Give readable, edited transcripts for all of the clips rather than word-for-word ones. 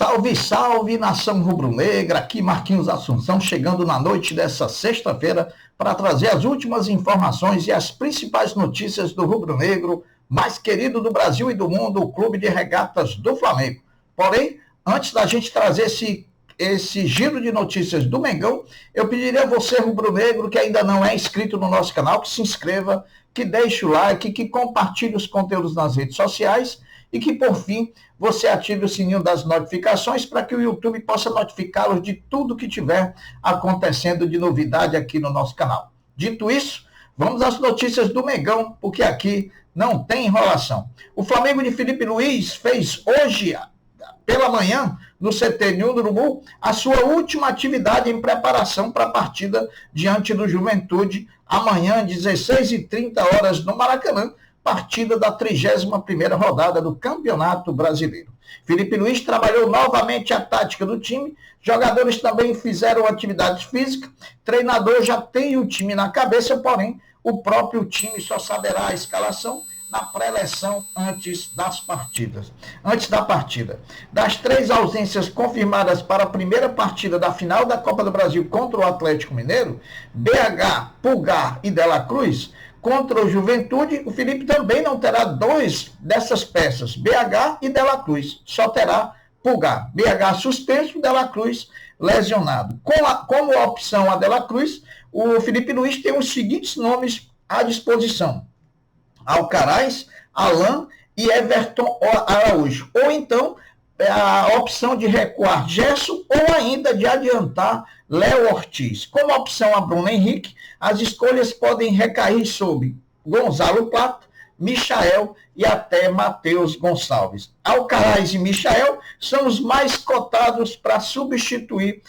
Salve, salve, nação rubro-negra, aqui Marquinhos Assunção, chegando na noite dessa sexta-feira para trazer as últimas informações e as principais notícias do rubro-negro, mais querido do Brasil e do mundo, o Clube de Regatas do Flamengo. Porém, antes da gente trazer esse giro de notícias do Mengão, eu pediria a você, rubro-negro, que ainda não é inscrito no nosso canal, que se inscreva, que deixe o like, que compartilhe os conteúdos nas redes sociais e que, por fim, você ative o sininho das notificações para que o YouTube possa notificá-los de tudo que tiver acontecendo de novidade aqui no nosso canal. Dito isso, vamos às notícias do Mengão, porque aqui não tem enrolação. O Flamengo de Felipe Luiz fez hoje, pela manhã, no CT Ninho do Urubu, a sua última atividade em preparação para a partida diante do Juventude, amanhã, 16h30 no Maracanã, partida da 31ª rodada do Campeonato Brasileiro. Felipe Luiz trabalhou novamente a tática do time, jogadores também fizeram atividade física, treinador já tem o time na cabeça, porém, o próprio time só saberá a escalação na pré-eleção antes da partida. Das 3 ausências confirmadas para a primeira partida da final da Copa do Brasil contra o Atlético Mineiro, BH, Pulgar e De La Cruz, contra o Juventude, o Felipe também não terá 2 dessas peças, BH e De La Cruz, só terá Pulgar. BH suspenso, De La Cruz lesionado. Como opção a De La Cruz, o Felipe Luiz tem os seguintes nomes à disposição: Alcaraz, Alain e Everton Araújo. Ou então, a opção de recuar Gerson ou ainda de adiantar Léo Ortiz. Como opção a Bruno Henrique, as escolhas podem recair sobre Gonzalo Plata, Michael e até Matheus Gonçalves. Alcaraz e Michael são os mais cotados para substituir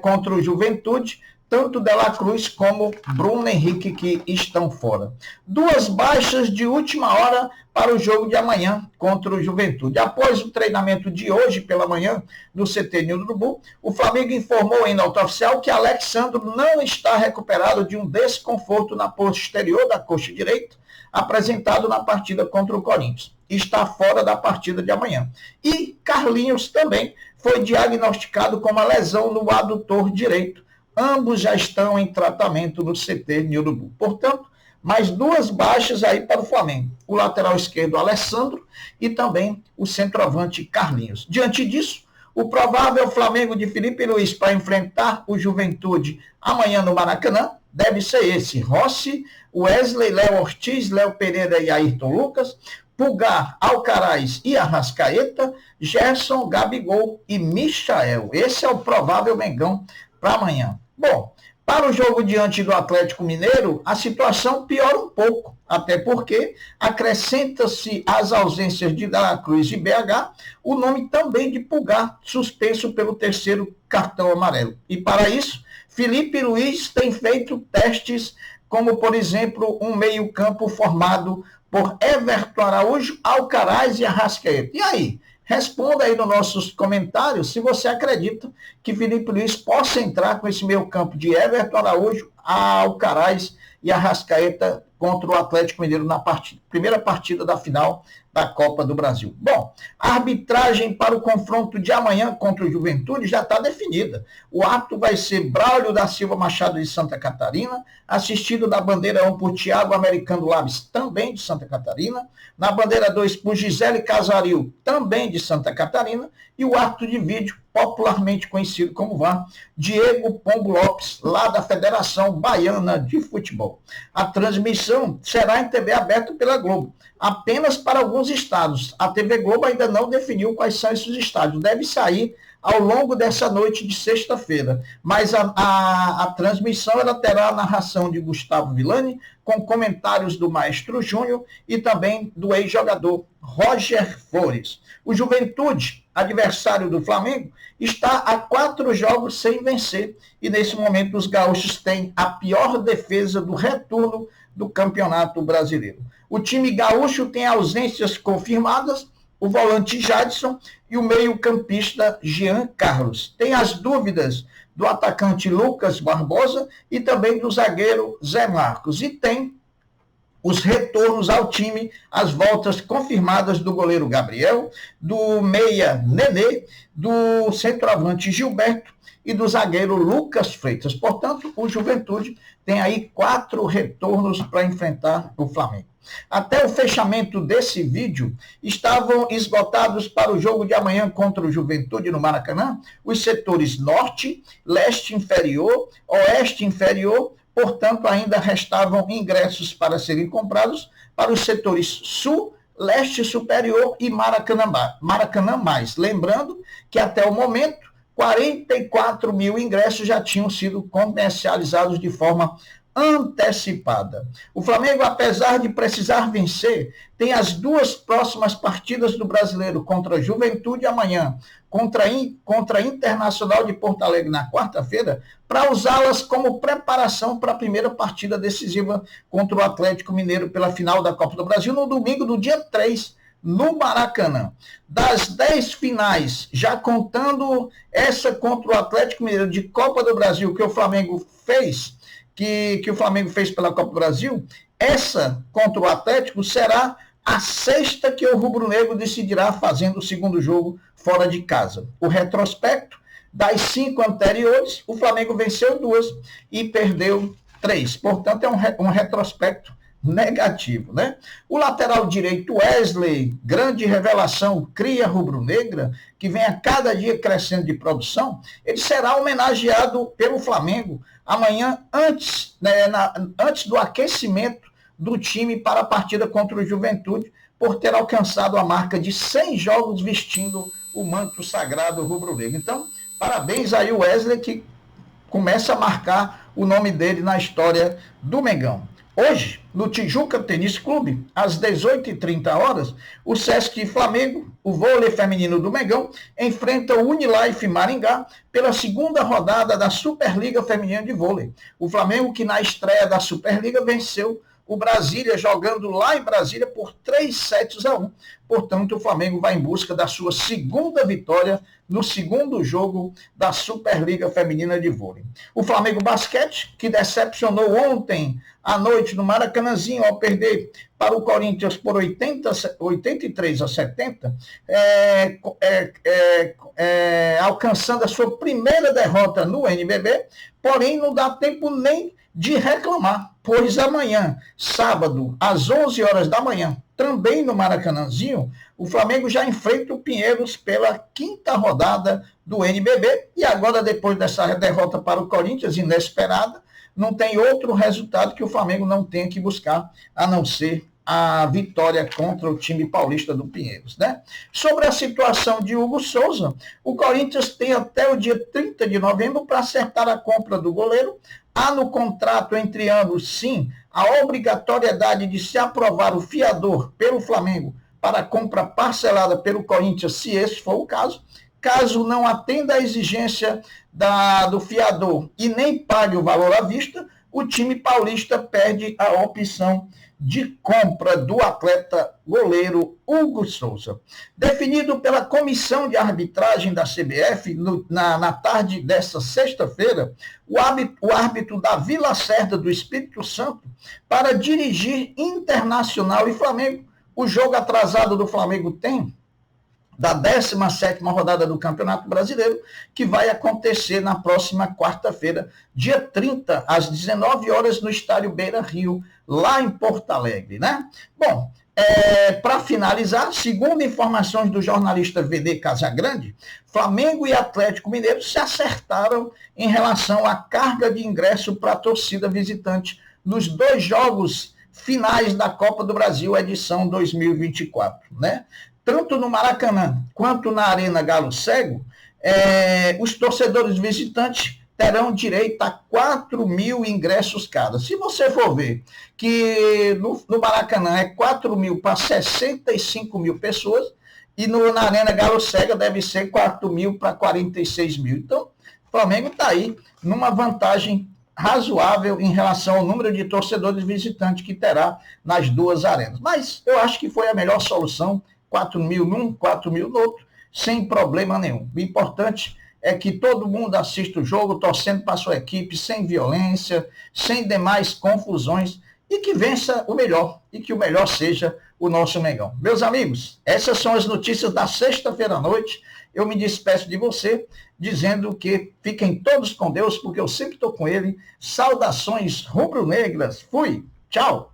contra o Juventude, tanto De La Cruz como Bruno Henrique, que estão fora. 2 baixas de última hora para o jogo de amanhã contra o Juventude. Após o treinamento de hoje pela manhã no CT Ninho do Urubu, o Flamengo informou em nota oficial que Alexandro não está recuperado de um desconforto na posterior da coxa direita, apresentado na partida contra o Corinthians. Está fora da partida de amanhã. E Carlinhos também foi diagnosticado com uma lesão no adutor direito. Ambos já estão em tratamento no CT Ninho do Urubu. Portanto, mais 2 baixas aí para o Flamengo. O lateral esquerdo, Alessandro, e também o centroavante, Carlinhos. Diante disso, o provável Flamengo de Felipe Luiz para enfrentar o Juventude amanhã no Maracanã deve ser esse: Rossi, Wesley, Léo Ortiz, Léo Pereira e Ayrton Lucas, Pulgar, Alcaraz e Arrascaeta, Gerson, Gabigol e Michael. Esse é o provável Mengão para amanhã. Bom, para o jogo diante do Atlético Mineiro, a situação piora um pouco, até porque acrescenta-se às ausências de De La Cruz e BH o nome também de Pulgar, suspenso pelo 3º cartão amarelo. E para isso, Felipe Luiz tem feito testes como, por exemplo, um meio-campo formado por Everton Araújo, Alcaraz e Arrascaeta. E aí? Responda aí nos nossos comentários se você acredita que Felipe Luiz possa entrar com esse meio campo de Everton Araújo, Alcaraz e Arrascaeta contra o Atlético Mineiro na primeira partida da final da Copa do Brasil. Bom, a arbitragem para o confronto de amanhã contra o Juventude já está definida. O ato vai ser Braulio da Silva Machado de Santa Catarina, assistido na bandeira 1 por Thiago Americano Labs, também de Santa Catarina, na bandeira 2 por Gisele Casaril, também de Santa Catarina, e o ato de vídeo, popularmente conhecido como VAR, Diego Pombo Lopes, lá da Federação Baiana de Futebol. A transmissão será em TV aberta pela Globo, apenas para alguns estados. A TV Globo ainda não definiu quais são esses estados. Deve sair ao longo dessa noite de sexta-feira. Mas a transmissão ela terá a narração de Gustavo Villani, com comentários do Maestro Júnior e também do ex-jogador Roger Flores. O Juventude, adversário do Flamengo, está a 4 jogos sem vencer. E nesse momento os gaúchos têm a pior defesa do retorno do Campeonato Brasileiro. O time gaúcho tem ausências confirmadas, o volante Jadson e o meio-campista Jean Carlos. Tem as dúvidas do atacante Lucas Barbosa e também do zagueiro Zé Marcos. E tem os retornos ao time, as voltas confirmadas do goleiro Gabriel, do meia Nenê, do centroavante Gilberto e do zagueiro Lucas Freitas. Portanto, o Juventude tem aí 4 retornos para enfrentar o Flamengo. Até o fechamento desse vídeo, estavam esgotados para o jogo de amanhã contra o Juventude no Maracanã os setores norte, leste inferior, oeste inferior. Portanto, ainda restavam ingressos para serem comprados para os setores sul, leste superior e Maracanã mais. Lembrando que até o momento, 44 mil ingressos já tinham sido comercializados de forma antecipada. O Flamengo, apesar de precisar vencer, tem as 2 próximas partidas do Brasileiro contra a Juventude amanhã, contra a Internacional de Porto Alegre na quarta-feira, para usá-las como preparação para a primeira partida decisiva contra o Atlético Mineiro pela final da Copa do Brasil no domingo do dia 3, no Maracanã. Das 10 finais, já contando essa contra o Atlético Mineiro de Copa do Brasil que o Flamengo fez, que o Flamengo fez pela Copa do Brasil, essa contra o Atlético será a 6ª que o rubro-negro decidirá fazendo o segundo jogo fora de casa. O retrospecto das 5 anteriores, o Flamengo venceu 2 e perdeu 3. Portanto, é um retrospecto negativo, né? O lateral direito Wesley, grande revelação, cria rubro-negra, que vem a cada dia crescendo de produção, ele será homenageado pelo Flamengo amanhã, antes do aquecimento do time para a partida contra o Juventude, por ter alcançado a marca de 100 jogos vestindo o manto sagrado rubro-negro. Então, parabéns aí o Wesley, que começa a marcar o nome dele na história do Mengão. Hoje, no Tijuca Tênis Clube, às 18h30, o Sesc Flamengo, o vôlei feminino do Mengão, enfrenta o Unilife Maringá pela 2ª rodada da Superliga Feminina de Vôlei. O Flamengo, que na estreia da Superliga venceu o Brasília, jogando lá em Brasília por 3-1. Portanto, o Flamengo vai em busca da sua 2ª vitória no segundo jogo da Superliga Feminina de Vôlei. O Flamengo Basquete, que decepcionou ontem à noite no Maracanãzinho ao perder para o Corinthians por 83-70, alcançando a sua primeira derrota no NBB, porém não dá tempo nem de reclamar, pois amanhã, sábado, às 11 horas da manhã, também no Maracanãzinho, o Flamengo já enfrenta o Pinheiros pela 5ª rodada do NBB, e agora, depois dessa derrota para o Corinthians, inesperada, não tem outro resultado que o Flamengo não tenha que buscar, a não ser a vitória contra o time paulista do Pinheiros, né? Sobre a situação de Hugo Souza, o Corinthians tem até o dia 30 de novembro para acertar a compra do goleiro. Há no contrato entre ambos, sim, a obrigatoriedade de se aprovar o fiador pelo Flamengo para a compra parcelada pelo Corinthians, se esse for o caso. Caso não atenda à exigência do fiador e nem pague o valor à vista, o time paulista perde a opção de compra do atleta goleiro Hugo Souza. Definido pela comissão de arbitragem da CBF na tarde desta sexta-feira, o árbitro Davi Lacerda do Espírito Santo para dirigir Internacional e Flamengo. O jogo atrasado do Flamengo tem da 17ª rodada do Campeonato Brasileiro, que vai acontecer na próxima quarta-feira, dia 30, às 19 horas, no estádio Beira-Rio, lá em Porto Alegre, né? Bom, para finalizar, segundo informações do jornalista VD Casagrande, Flamengo e Atlético Mineiro se acertaram em relação à carga de ingresso para a torcida visitante nos 2 jogos finais da Copa do Brasil, edição 2024, né? Tanto no Maracanã quanto na Arena Galo Cego, os torcedores visitantes terão direito a 4 mil ingressos cada. Se você for ver que no Maracanã é 4 mil para 65 mil pessoas, e na Arena Galo Cego deve ser 4 mil para 46 mil. Então, o Flamengo está aí numa vantagem razoável em relação ao número de torcedores visitantes que terá nas 2 arenas. Mas eu acho que foi a melhor solução, 4 mil num, 4 mil no outro, sem problema nenhum. O importante é que todo mundo assista o jogo torcendo para a sua equipe, sem violência, sem demais confusões, e que vença o melhor, e que o melhor seja o nosso Mengão. Meus amigos, essas são as notícias da sexta-feira à noite. Eu me despeço de você, dizendo que fiquem todos com Deus, porque eu sempre estou com ele. Saudações rubro-negras. Fui. Tchau.